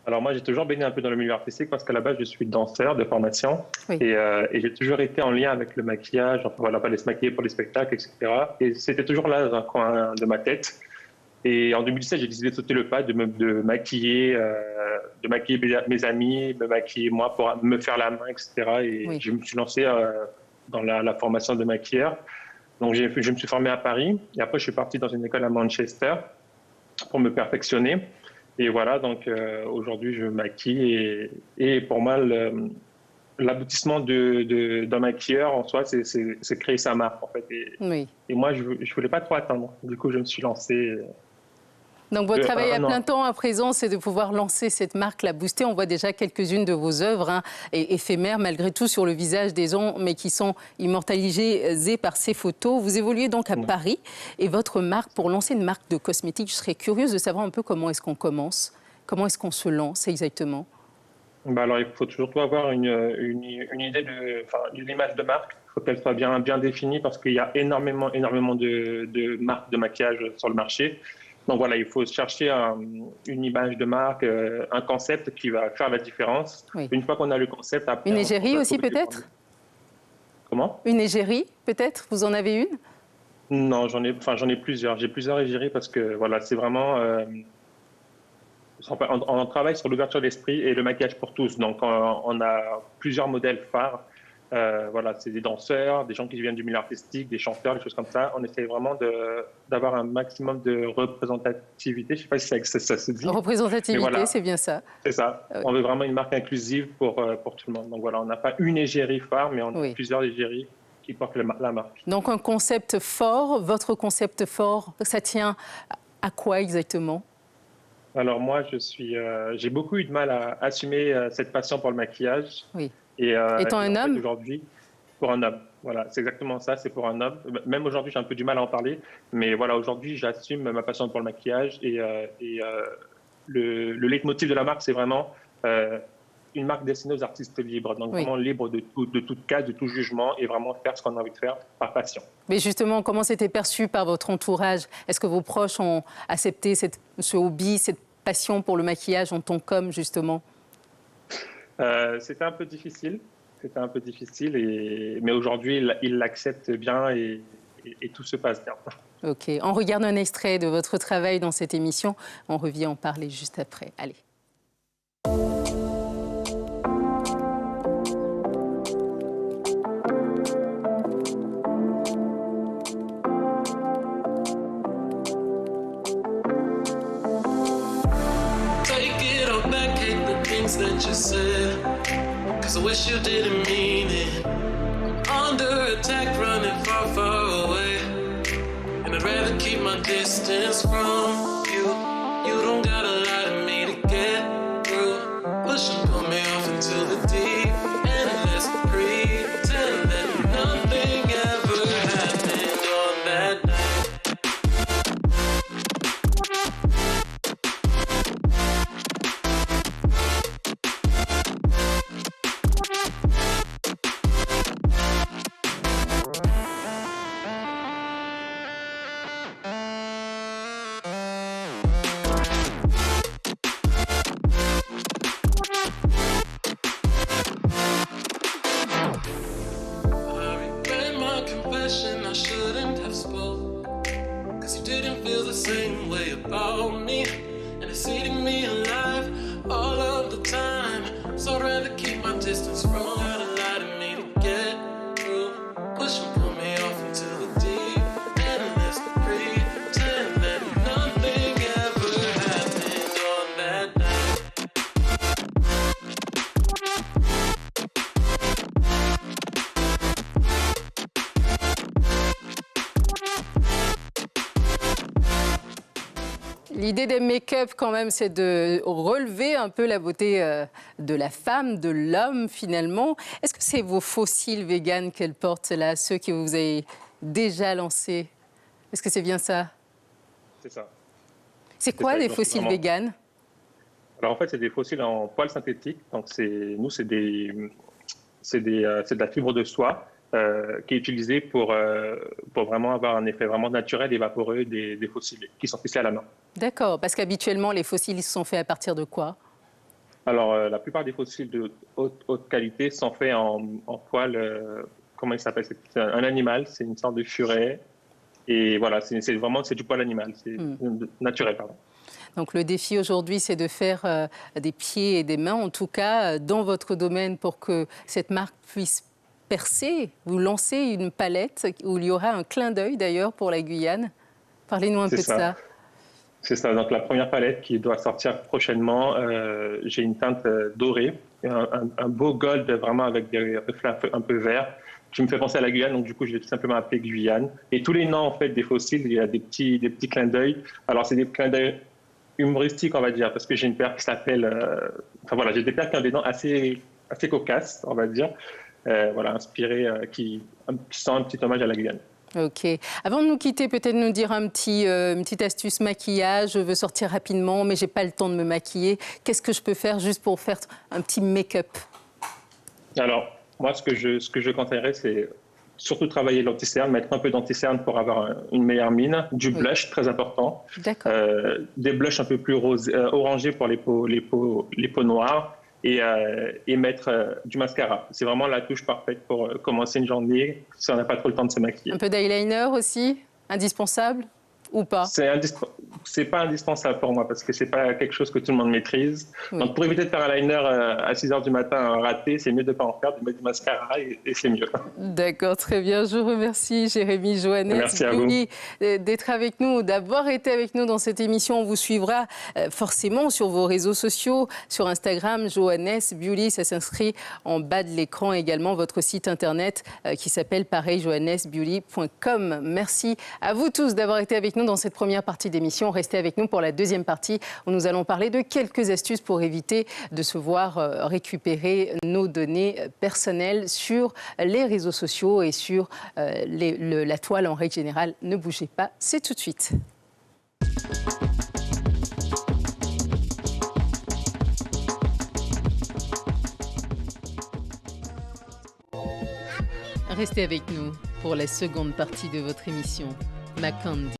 Alors moi, j'ai toujours baigné un peu dans le milieu artistique parce qu'à la base, je suis danseur de formation Oui. et j'ai toujours été en lien avec le maquillage, enfin voilà, pas les se maquiller pour les spectacles, etc. Et c'était toujours là dans un coin de ma tête. Et en 2017, j'ai décidé de sauter le pas, de maquiller mes amis, me maquiller moi pour me faire la main, etc. Et Oui. je me suis lancé dans la formation de maquilleur. Donc je me suis formé à Paris et après je suis parti dans une école à Manchester pour me perfectionner. Et voilà, donc aujourd'hui je maquille et pour moi l'aboutissement d'un maquilleur en soi, c'est créer sa marque en fait. Oui. Et moi je voulais pas trop attendre. Du coup je me suis lancé. Donc votre travail à Non. plein temps à présent, c'est de pouvoir lancer cette marque, la booster. On voit déjà quelques-unes de vos œuvres éphémères malgré tout sur le visage des gens, mais qui sont immortalisées par ces photos. Vous évoluez donc à Paris et votre marque, pour lancer une marque de cosmétiques, je serais curieuse de savoir un peu comment est-ce qu'on commence, comment est-ce qu'on se lance exactement. Bah alors il faut toujours avoir une idée une image de marque. Il faut qu'elle soit bien définie parce qu'il y a énormément de marques de maquillage sur le marché. Donc voilà, il faut chercher une image de marque, un concept qui va faire la différence. Oui. Une fois qu'on a le concept, après, Une égérie aussi peut-être? Comment? Une égérie peut-être? Vous en avez une? Non, j'en ai plusieurs. J'ai plusieurs égéries parce que voilà, c'est vraiment on travaille sur l'ouverture d'esprit et le maquillage pour tous. Donc on a plusieurs modèles phares. Voilà, c'est des danseurs, des gens qui viennent du milieu artistique, des chanteurs, des choses comme ça. On essaie vraiment d'avoir un maximum de représentativité. Je ne sais pas si ça se dit. Représentativité, voilà, c'est bien ça. C'est ça. Oui. On veut vraiment une marque inclusive pour tout le monde. Donc voilà, on n'a pas une égérie phare, mais on a plusieurs égéries qui portent la marque. Donc un concept fort, votre concept fort, ça tient à quoi exactement? Alors moi, j'ai beaucoup eu de mal à assumer cette passion pour le maquillage. Oui. Étant un homme? Aujourd'hui, pour un homme. Voilà, c'est exactement ça, c'est pour un homme. Même aujourd'hui, j'ai un peu du mal à en parler, mais voilà, aujourd'hui, j'assume ma passion pour le maquillage et le leitmotiv de la marque, c'est vraiment une marque destinée aux artistes libres, donc vraiment libre de toute case, de tout jugement et vraiment faire ce qu'on a envie de faire par passion. Mais justement, comment c'était perçu par votre entourage? Est-ce que vos proches ont accepté ce hobby, cette passion pour le maquillage en tant qu'homme, justement? C'était un peu difficile. Mais aujourd'hui, ils l'acceptent bien et tout se passe bien. Ok, on regarde un extrait de votre travail dans cette émission. On revient en parler juste après. Allez. That you said, 'cause I wish you didn't mean it. I'm under attack, running far, far away, and I'd rather keep my distance from you. You don't gotta lie to me to get through. Push and pull me off into the deep, and let's pretend that nothing ever happened on that night. I shouldn't have spoke, 'cause you didn't feel the same way about me, and it's eating me alive all of the time. So I'd rather keep my distance from you. Gotta lie to me to get through. Push and pull me off into the deep, and let's pretend that nothing ever happened on that night. L'idée des make-up, quand même, c'est de relever un peu la beauté de la femme, de l'homme, finalement. Est-ce que c'est vos faux cils véganes qu'elle porte, là, ceux que vous avez déjà lancés? Est-ce que c'est bien ça? C'est ça. C'est quoi les faux cils véganes? Alors, en fait, c'est des faux cils en poils synthétiques. Donc, c'est de la fibre de soie qui est utilisée pour vraiment avoir un effet vraiment naturel et vaporeux des faux cils qui sont tissés à la main. D'accord, parce qu'habituellement, les faux cils sont faits à partir de quoi? Alors, la plupart des fossiles de haute qualité sont faits en poil, comment il s'appelle? C'est un animal, c'est une sorte de furet. Et voilà, c'est du poil animal, c'est naturel, pardon. Donc le défi aujourd'hui, c'est de faire des pieds et des mains, en tout cas dans votre domaine, pour que cette marque puisse percer. Vous lancez une palette où il y aura un clin d'œil d'ailleurs pour la Guyane. Parlez-nous un peu de ça. C'est ça, donc la première palette qui doit sortir prochainement, j'ai une teinte dorée, un beau gold vraiment avec des reflets un peu verts, qui me fait penser à la Guyane, donc du coup je vais tout simplement appeler Guyane. Et tous les noms en fait des fossiles, il y a des petits clins d'œil. Alors c'est des clins d'œil humoristiques, on va dire, parce que j'ai une paire qui s'appelle, enfin voilà, j'ai des paires qui ont des noms assez cocasses, on va dire, voilà, inspirés, qui sont un petit hommage à la Guyane. Ok. Avant de nous quitter, peut-être nous dire une petite astuce maquillage. Je veux sortir rapidement, mais j'ai pas le temps de me maquiller. Qu'est-ce que je peux faire juste pour faire un petit make-up? Alors, moi, ce que je conseillerais, c'est surtout travailler l'anti-cerne, mettre un peu d'anti-cerne pour avoir une meilleure mine. Du blush, très important. D'accord. Des blushs un peu plus orangés pour les peaux noires. Et mettre du mascara. C'est vraiment la touche parfaite pour commencer une journée si on n'a pas trop le temps de se maquiller. Un peu d'eyeliner aussi, indispensable ou pas? C'est pas indispensable pour moi parce que c'est pas quelque chose que tout le monde maîtrise. Oui. Donc pour éviter de faire un liner à 6h du matin raté, c'est mieux de ne pas en faire, de mettre du mascara et c'est mieux. D'accord, très bien. Je remercie Jérémy Joannès. Merci à vous d'être avec nous, d'avoir été avec nous dans cette émission. On vous suivra forcément sur vos réseaux sociaux, sur Instagram, Joannès Beauty. Ça s'inscrit en bas de l'écran également, votre site internet qui s'appelle pareil, joannèsbeauty.com. Merci à vous tous d'avoir été avec nous dans cette première partie d'émission. Restez avec nous pour la deuxième partie où nous allons parler de quelques astuces pour éviter de se voir récupérer nos données personnelles sur les réseaux sociaux et sur la toile en règle générale. Ne bougez pas, c'est tout de suite. Restez avec nous pour la seconde partie de votre émission, Macandy.